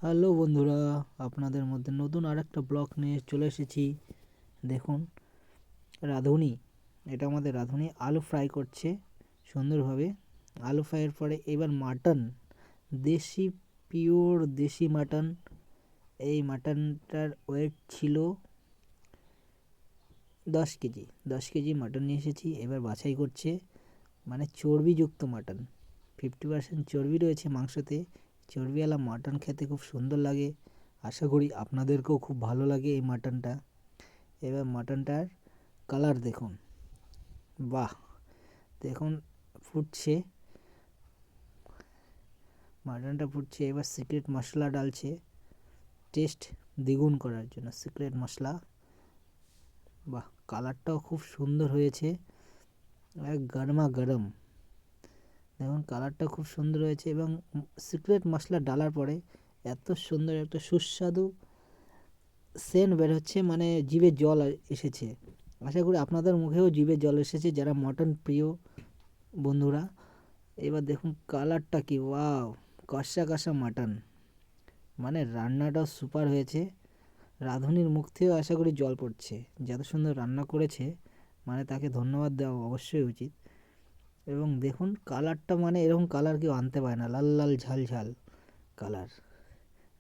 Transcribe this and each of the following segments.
Hello বন্ধুরা, আপনাদের মধ্যে নতুন আরেকটা ব্লগ নিয়ে চলে এসেছি। দেখুন, রাঁধুনি, এটা আমাদের রাঁধুনি আলু ফ্রাই করছে সুন্দরভাবে। আলু ফ্রাইয়ের পরে এবার মাটন, দেশি, পিওর দেশি মাটন। এই মাটনটার ওয়েট ছিল 10 কেজি। 10 কেজি মাটন নিয়ে এসেছি, এবার বাছাই করছে। মানে চর্বিযুক্ত মাটন, 50% চর্বি রয়েছে মাংসতে। চর্বিওয়ালা মাটন খেতে খুব সুন্দর লাগে। আশা করি আপনাদেরকেও খুব ভালো লাগে এই মাটনটা। এবার মাটনটার কালার দেখুন, বাহ! দেখুন, ফুটছে, মাটনটা ফুটছে। এবার সিক্রেট মশলা ডালছে টেস্ট দ্বিগুণ করার জন্য। সিক্রেট মশলা, বাহ! কালারটাও খুব সুন্দর হয়েছে, এক গরমা গরম। দেখুন কালারটা খুব সুন্দর হয়েছে এবং সিক্রেট মশলা ডালার পরে এত সুন্দর একটা সুস্বাদু সেন্ট বের হচ্ছে, মানে জিভে জল এসেছে। আশা করি আপনাদের মুখেও জিভে জল এসেছে যারা মটন প্রিয় বন্ধুরা। এবার দেখুন কালারটা কি, ওয়াও! কষা কষা মাটন, মানে রান্নাটাও সুপার হয়েছে। রাঁধুনির মুখ থেকেও আশা করি জল পড়ছে, যত সুন্দর রান্না করেছে, মানে তাকে ধন্যবাদ দেওয়া অবশ্যই উচিত। এবং দেখুন কালারটা, মানে এরকম কালার কেউ আনতে পারে না, লাল লাল ঝাল ঝাল কালার।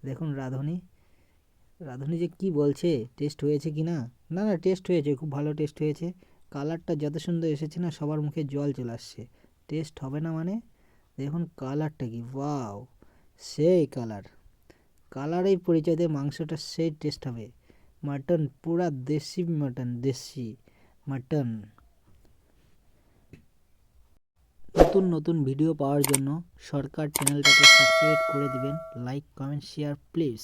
দেখুন রাঁধুনি, রাঁধুনি যে কি বলছে টেস্ট হয়েছে কি না, না না টেস্ট হয়েছে, খুব ভালো টেস্ট হয়েছে। কালারটা যত সুন্দর এসেছে না, সবার মুখে জল চলে আসছে। টেস্ট হবে না মানে? দেখুন কালারটা কি, ওয়াও! সেই কালার, কালারেই পরিচয় দিয়ে মাংসটা সেই টেস্ট হবে। মাটন পুরা দেশি মাটন, দেশি মাটন। নতুন নতুন ভিডিও পাওয়ার জন্য সরকার চ্যানেলটাকে সাবস্ক্রাইব করে দিবেন। Like, comment, share please.